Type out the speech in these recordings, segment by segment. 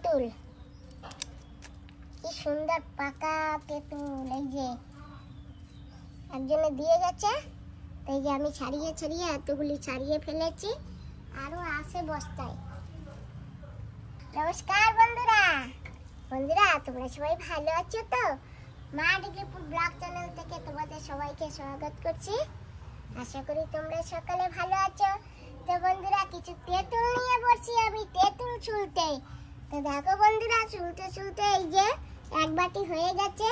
তেঁতুল, কি সুন্দর পাকা তেঁতুল। এই যে একজনে দিয়ে গেছে, তাই যে আমি ছাড়িয়ে ছাড়িয়ে এতগুলি ছাড়িয়ে ফেলেছি, আরো আছে বস্তায়। নমস্কার বন্ধুরা, তোমরা সবাই ভালো আছো তো? মা ডিগ্রিপুর ব্লগ চ্যানেল থেকে তোমাদের সবাইকে স্বাগত করছি। আশা করি তোমরা সকালে ভালো আছো। তো বন্ধুরা, কিছু তেঁতুল নিয়ে বসছি আমি তেঁতুল ছুলতে। তো দেখো বন্ধুরা, ছুলতে ছুলতে এই যে এক বাটি হয়ে গেছে,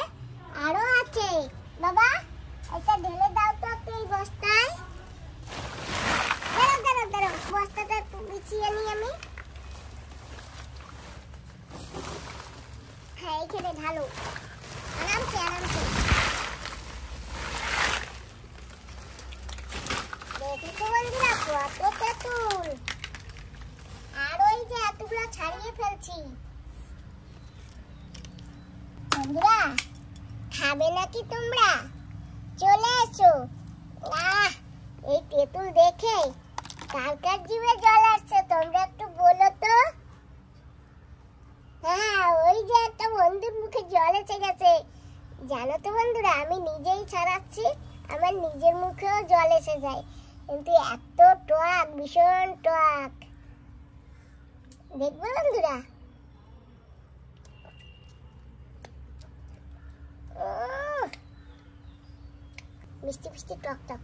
আরো আছে। বাবা, এটা ঢেলে দাও তো একটু এই বস্তায়। দাঁড়াও, বস্তাটা একটু বিছিয়ে নিই আমি। হ্যাঁ, এইখানে ঢালো, আরামসে। দেখো বন্ধুরা, কত তেঁতুল। আর ওই যে এতগুলো ছাড়িয়ে ফেলছি। বন্ধুরা, খাবে নাকি তোমরা? চলে এসো। এই তেঁতুল দেখে কার কার জিভে জল আসছে তোমরা একটু বলো তো। হ্যাঁ, ওই যে একটা বন্ধুর মুখে জল এসে গেছে। জানো তো বন্ধুরা, আমি নিজেই ছাড়াচ্ছি, আমার নিজের মুখেও জল এসে যায়, কিন্তু এত টক, ভীষণ টক। দেখবো বন্ধুরা, মিষ্টি মিষ্টি টক টক।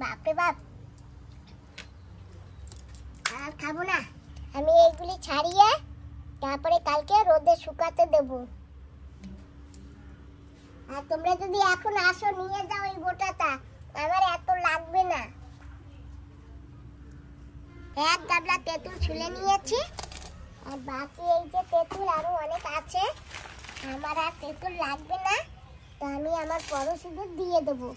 বাপরে বাপ, আর খাবো না আমি। এইগুলি ছাড়িয়ে তারপরে কালকে রোদে শুকাতে দেব। আর তোমরা যদি এখন আসো, নিয়ে যাও এই গোটাটা, আমার এত লাগবে না। এক গাবলা তেঁতুল ছুলে নিয়েছি, আর বাকি এই যে তেঁতুল আরো অনেক আছে। আমার আর তেঁতুল লাগবে না, তো আমি আমার পড়োশিদের দিয়ে দেবো।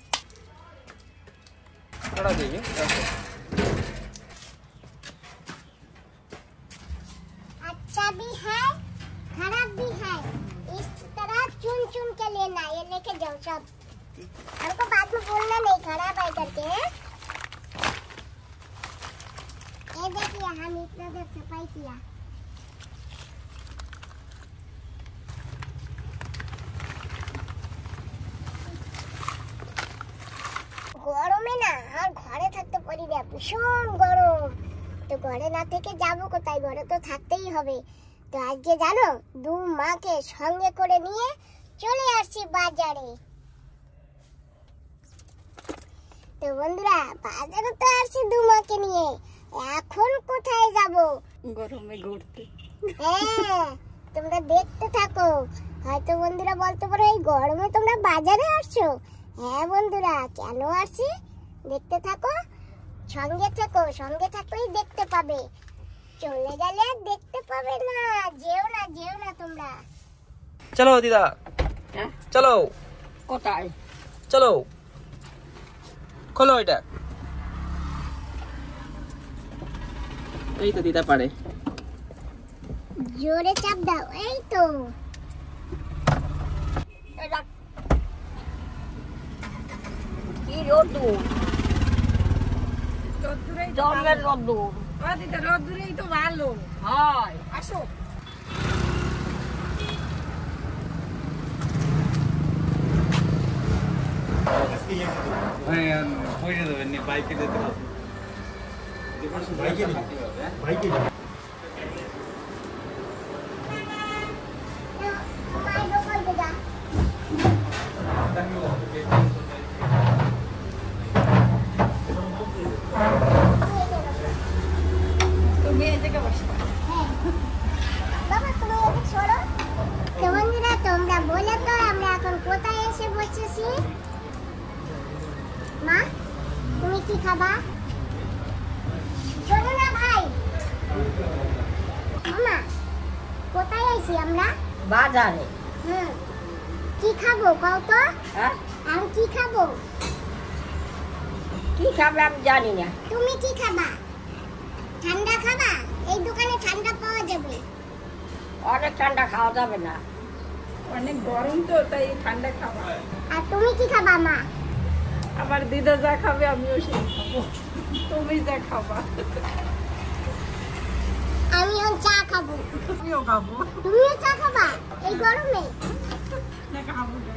अच्छा भी है, खराब भी है, इस तरह चुन चुन के लेना। ये लेके जाओ सब, हमको बाद में बोलना नहीं खराब है करके। ये देखिए, हम इतना देर सफाई किया। গরমে না আর ঘরে থাকতে পারি না, ভীষণ গরম। তো ঘরে না থেকে যাবো কোথায়, ঘরে তো থাকতেই হবে। তো আজকে জানো, 2 মাকে সঙ্গে করে নিয়ে চলে আসছি বাজারে। তো বন্ধুরা, বাজারে তো আসছি 2 মাকে নিয়ে, এখন কোথায় যাব? গরমে ঘুরতে। হ্যাঁ, তোমরা দেখতে থাকো। হয়তো বন্ধুরা বলতে পারো, এই গরমে তোমরা বাজারে আসছো? হ্যাঁ বন্ধুরা, কেন আসছি দেখতে থাকো, সঙ্গে থাকলেই দেখতে পাবে। চলে গেলে দেখতে পাবে না। যেও না তোমরা। চলো দিদা, চলো। কোথায়? চলো, খোলো এটা। এই তো দিদা পারে। জোরে চাপ দাও, এই তো। কি রোদ্দুর, জঙ্গলের রোদ্দুর। রোদ্দুরেই তো ভালো হয়। আসো। বাইকে যেতে তুমি এই জায়গায় বসবা। বাবা, তুমি এদিকে সরো। তো বন্ধুরা, তোমরা বলে তো আমরা এখন কোথায় এসে বসেছি? মা, তুমি কি খাবা? শোনো না ভাই। মামা, কোথায় আইছি আমরা? বাজারে। কি খাবো কও তো? হ্যাঁ, আমি কি খাবো? কি খাবে আমি জানি না। তুমি কি খাবা? ঠান্ডা খাবা? এই দোকানে ঠান্ডা পাওয়া যাবে। অনেক ঠান্ডা খাওয়া যাবে না, অনেক গরম তো, তাই ঠান্ডা খাবা। আর তুমি কি খাবা মা? আমার দিদা যা খাবে আমিও সেই খাবো। তুমি যা খাবা। আমিও চা খাবো। আমিও খাবো তুমিও চা খাবা এই গরমে? না খাবো না।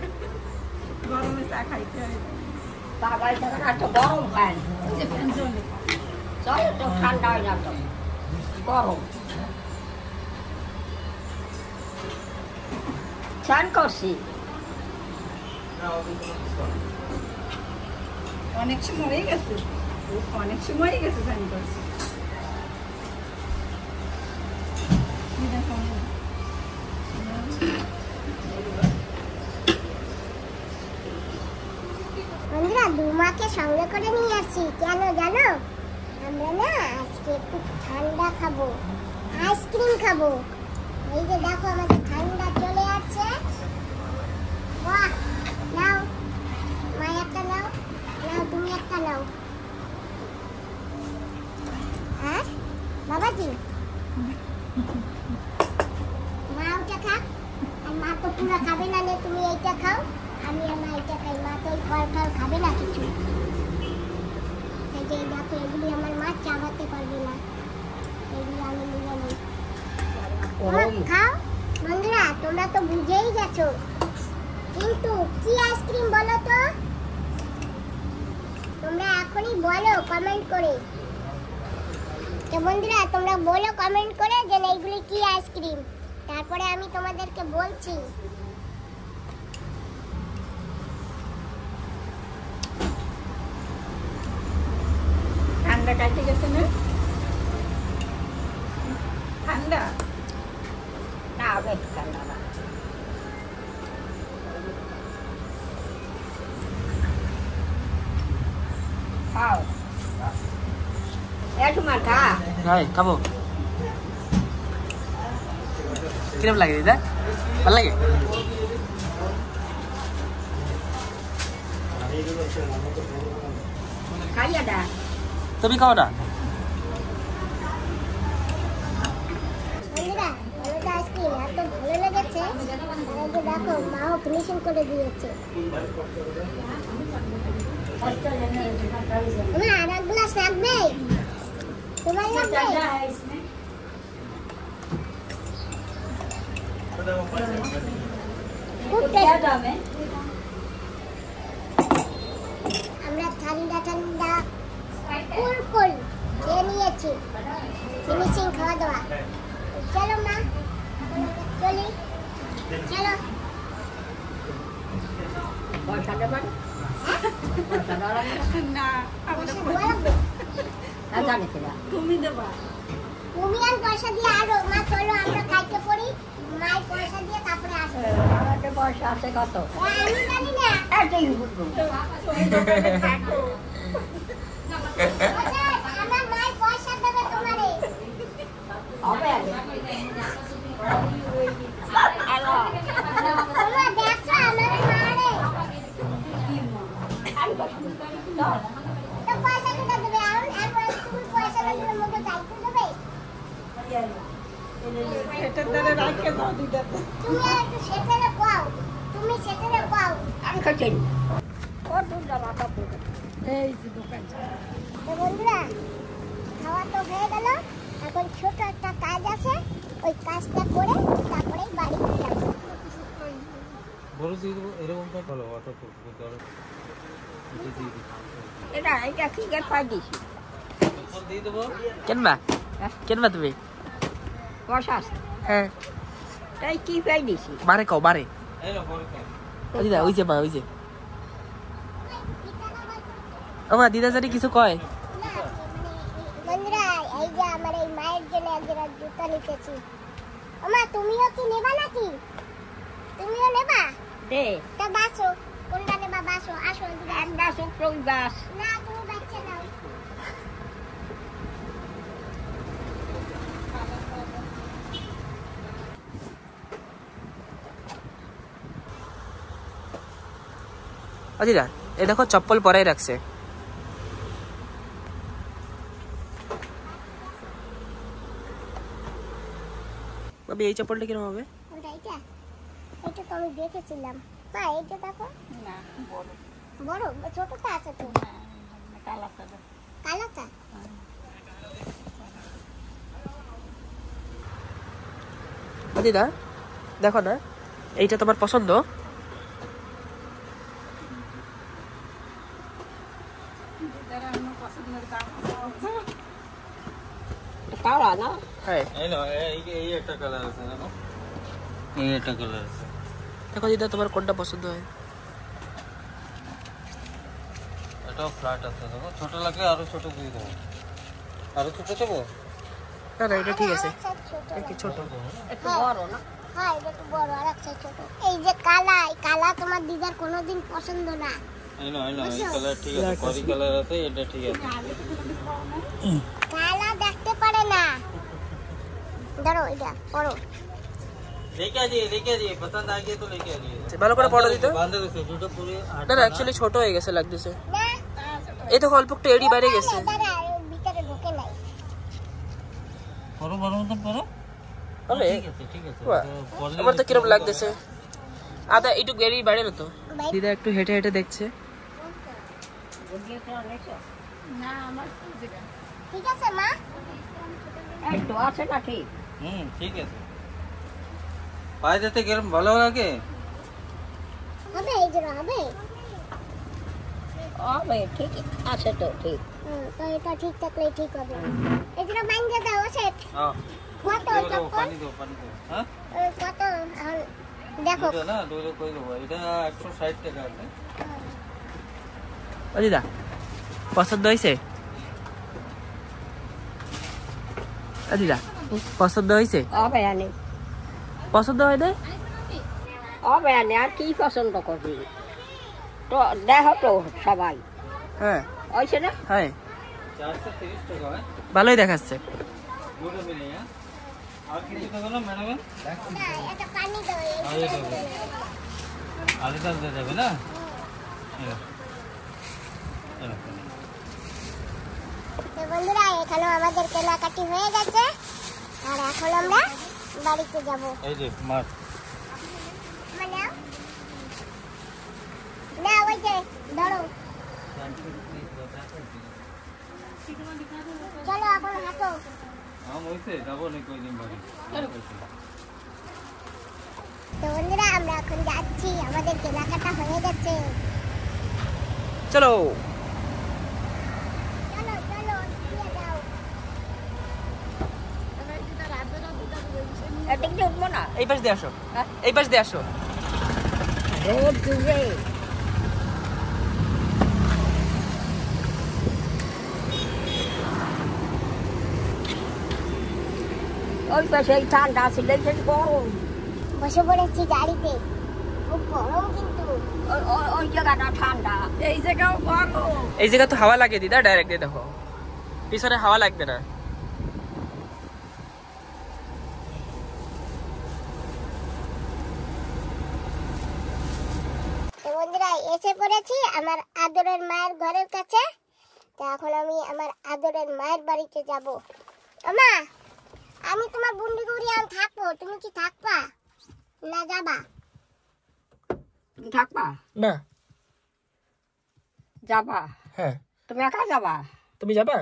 গরমে চা খাইতে হয় বাবা এটা তো গরম খায় এই যে ফ্যান চলে চলো তো ঠান্ডা হয়ে যাবে গরম চান করছি অনেক সময় হয়ে গেছে অনেক সময় হয়ে গেছে চান করছি বন্ধুরা দুমাকে সঙ্গে করে নিয়ে আসছি কেন জানো? আমরা না আজকে একটু ঠান্ডা খাবো, আইসক্রিম খাবো। এই যে দেখো আমাদের ঠান্ডা চলে আসছে। বাহ, নাও মা একটা নাও, নাও তুমি একটা নাও। হ্যাঁ বাবাজি, মা ওটা খা, আর মা তো পুরো খাবে না, নে তুমি এইটা খাও, আমি আর মা এইটা খাই। মা তো ওই ফল ফল খাবে না কিছু। এই যে দেখো এগুলি আমার মা চাবাতে পারবে না, এগুলি আমি নিয়ে নেই। খাও বন্ধুরা, তোমরা তো বুঝেই গেছো, কিন্তু কি আইসক্রিম বলো তো? তোমরা এখনই বলো কমেন্ট করে। তো বন্ধুরা তোমরা বলো কমেন্ট করে যে এইগুলি কি আইসক্রিম, তারপরে আমি তোমাদেরকে বলছি। ঠান্ডা কাটে গেছে না? ঠান্ডা না বেশ ঠান্ডা না খাও একটু মার খা হ্যাঁ খাবো। কিরম লাগে দিদা? ভালো লাগে? খাইয়া দা তুমি খাও না? বন্ধুরা আমাদের আইসক্রিম এত ভালো লেগেছে, আর এই যে দেখো মাও ফিনিশিং করে দিয়েছে। মা আর এক গ্লাস লাগবে? তোমার লাগবে? খুব টেস্টি। আমরা ঠান্ডা ঠান্ডা কুল কুল খেয়ে নিয়েছি, ফিনিশিং খাওয়া দাওয়া। চলো মা চলি, চলো। পয়সা দেবেন পয়সা দেওয়া লাগবে না আমরা পয়সা দেওয়া লাগবে? না জানি কিনা তুমি দেবা তুমি আর পয়সা দিয়ে আরো মা, চলো আমরা খাইতে পড়ি, মায়ের পয়সা দিয়ে তারপরে আসবো। আমাদের পয়সা আছে কত আমি জানি না। এটাই বুঝবো তুমি দোকানে থাকো আমার মায়ের পয়সা দেবে তোমারে। হবে হ্যালো তোমরা দেখছো আমার মারে তো পয়সা কোথা দেবে? এরপরে তুমি পয়সা দেবে, মুখে চাইতে দেবে। সেটার দ্বারা রাখে দাও দিদাতে তুমি আর একটু সেটেলে পাও, তুমি সেটেলে পাও। আমি খাচ্ছি ও দুধটা মাথা পুরো এই যে দোকান তো বন্ধুরা খাওয়া তো হয়ে গেল, এখন ছোট একটা কাজ আছে, ওই কাজটা করে তারপরেই বাড়ি যাব। বড় দিয়ে দেবো এরকমটা ভালো অটো এটা এটা কি গে খাই দিছি দিয়ে দেবো। কেনবা? কেনবা তুমি? পয়সা আছে হ্যাঁ তাই কি খাই দিছি বারে খাও বারে। এই না বড় ও দিদা ওই যে মা ওই যে ও মা দিদা জানি কিছু কয়। বন্ধুরা এই যে আমার এই মায়ের জন্য একজোড়া জুতা নিতেছি। ওমা তুমিও কি নেবা নাকি? তুমিও নেবা? দে তা বাসো, কোনটা নেবা বাসো, আসো এদিকে। একটা শুক্র বাস না তুমি বাচ্চা নাও। ও দিদা এই দেখো চপ্পল পরাই রাখছে। ভাবি এই চপ্পলটা কিরকম হবে? কোনটা এটা? এটা তো আমি দেখেছিলাম। মা এইটা দেখো, না বড় বড় ছোটটা আছে তো, কালাটা কালোটা। দিদা দেখো না, এইটা তোমার পছন্দ? কালা না? হ্যাঁ এই না, এই একটা কালার আছে দেখো, এই একটা কালার আছে। দেখো দিদা তোমার কোনটা পছন্দ হয়। এটাও ফ্ল্যাট আছে দেখো, ছোট লাগলে আরো ছোট দিয়ে দেবো। আরো ছোট দেবো? না না এটা ঠিক আছে, আরেকটা ছোট। একটু ছোট। একটু বড় না? হ্যাঁ এটা একটু বড় আর একটা ছোট। এই যে কালা, এই কালা তোমার দিদার কোনোদিন পছন্দ না। এই না, এই কালার ঠিক আছে, করি কালার আছে, এটা ঠিক আছে। কালা দেখতে পারে না। ধরো এটা পড়ো। लेके आइए पसंद आ गया तो लेके आइए। ভালো করে পড়ো দিদা। बांधे से जूता पूरे না না অ্যাকচুয়ালি ছোট হয়ে গেছে লাগতেছে। না এই তো অল্প একটু এডি বাইরে গেছে। দাঁড়া, ভিতরে ঢোকে নাই। পরো বড় মতন পরো। হবে ঠিক আছে বাহ, আমার তো কিরকম লাগতেছে। আদা একটু এডি বাইরে না তো। দিদা একটু হেঁটে হেঁটে দেখছে। না আমার যেটা ঠিক আছে মা? একটু আছে না ঠিক? ठीक है पाए देते गरम ভালো লাগে হবে এই যে হবে। হবে, ঠিক আছে তো ঠিক। তো এটা ঠিক থাকলে ঠিক হবে। এই যে বাইন্ধে দাও সেট। हां কত চপ্পল? পানি দাও হ্যাঁ কত দেখো। এটা না দুটো কই দেবো, এটা 160 টাকা আছে। ও দিদা পছন্দ হয়েছে? ও দিদা পছন্দ হয়েছে? হবে আনে, পছন্দ হয় না? হবে আনে, আর কি পছন্দ করবি? তো দেখো তো সবাই হ্যাঁ হয়েছে না? হ্যাঁ 430 টাকা है, ভালোই দেখাচ্ছে। দুটো মিলে হ্যাঁ। আর কিছু দেবো না ম্যাডাম? না এটা পানি দাও। আর এটা দেবো, আলুটা দিয়ে দেবে না? তো বন্ধুরা এখানে আমাদের কেনাকাটি হয়ে গেছে আর এখন আমরা বাড়িতে যাব। এই যে মাছ মানে না ওই যে ধরো চলো এখন হাঁটো। আম হইছে, যাবো না কই দিন বাড়ি। তো বন্ধুরা আমরা এখন যাচ্ছি, আমাদের কেনাকাটা হয়ে গেছে। চলো চলো চলো দিয়ে যাও। এটা কি উঠবো না? এই পাশ দিয়ে আসো, এই পাশ দিয়ে আসো। রোদ ডুবে ওই পাশে ঠান্ডা ছিল, গরম। বসে পড়েছি গাড়িতে, খুব গরম কিন্তু। ওই জায়গাটা ঠান্ডা, এই জায়গাও গরম। এই জায়গা তো হাওয়া লাগে দিদা, ডাইরেক্ট দিয়ে দেখো পিছনে হাওয়া লাগবে না। তো বন্ধুরা এসে পড়েছি আমার আদরের মায়ের ঘরের কাছে। তো এখন আমি আমার আদরের মায়ের বাড়িতে যাব। মা আমি তোমার বুন্ডি গুড়ি আন থাকবো, তুমি কি থাকবা না যাবা? তুমি থাকবা? না যাবা? হ্যাঁ তুমি একা যাবা? তুমি যাবা?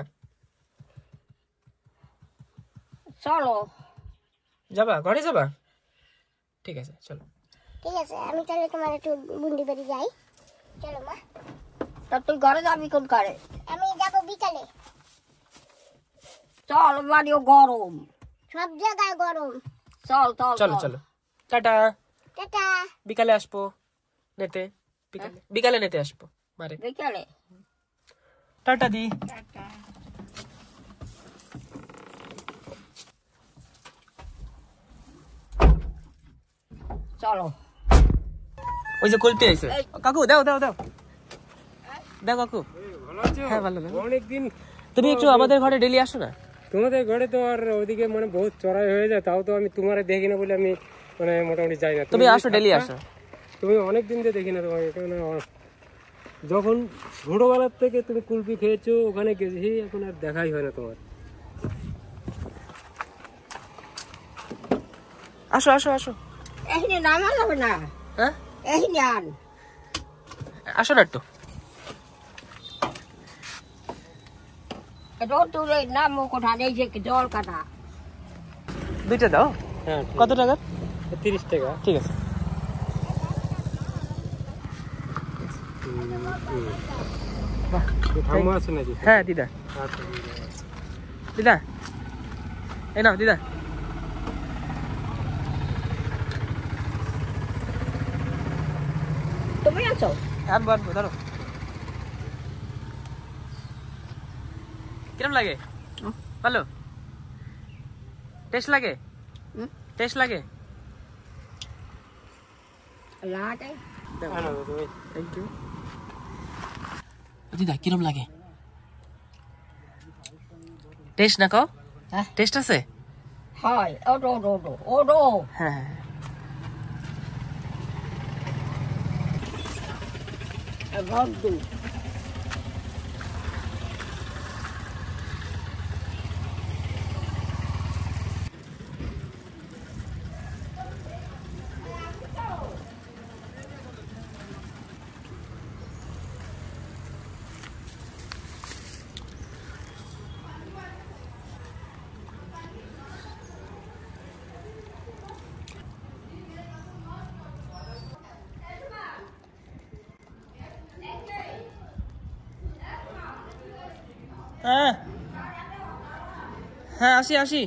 চলো। যাবা ঘরে যাবা? ঠিক আছে চলো। ঠিক আছে আমি তাহলে তোমার একটু বুন্ডি বাড়ি যাই। চলো মা। তা তুই ঘরে যাবি কোন কারে? আমি যাব বিকালে। চল, বাড়িও গরম, সব জায়গায় গরম। চল চল চলো চলো টাটা। টাটা। বিকালে আসবো নেতে, বিকালে নেতে আসবো মারে। বিকালে টাটা দি। চলো। ওই যে কলতে আইছে কাকু, দাও দাও দাও দাও কাকু। হ্যাঁ ভালো ভালো। অনেকদিন তুমি একটু আমাদের ঘরে ডেলি আসো না। তোমাদের ঘরে তো আর ওইদিকে মানে বহুত চড়াই হয়ে যায়, তাও তো আমি তোমার দেখি না বলে আমি মানে মোটামুটি যাই না। তুমি আসো ডেলি আসো। তুমি অনেকদিন দিয়ে দেখি না তোমাকে, কেন যখন ছোটবেলার থেকে তুমি কুলপি খেয়েছো ওখানে গেছি, এখন আর দেখাই হয় না তোমার। আসো আসো আসো। এখানে নামা যাবে না, হ্যাঁ এখানে আন। আসো না একটু। রোদ দূরে নামো কোথা নেই, যে জল কাটা। দুইটা দাও। হ্যাঁ কত টাকা? 30 টাকা। ঠিক আছে। বাহ, থামো আছে নাকি? হ্যাঁ দিদা, আচ্ছা দিদা এই নাও দিদা। তুমি আছো? আনবো আনবো, ধরো। কিরম লাগে? ভালো টেস্ট লাগে? টেস্ট লাগে? লাগে। আনো তুমি। Thank you. দিদা কিরম লাগে? টেস্ট না কও? হ্যাঁ টেস্ট আছে? হয়। Odoo Odoo Odoo Odoo. হ্যাঁ গদ্দু। হ্যাঁ হ্যাঁ আসি আসি।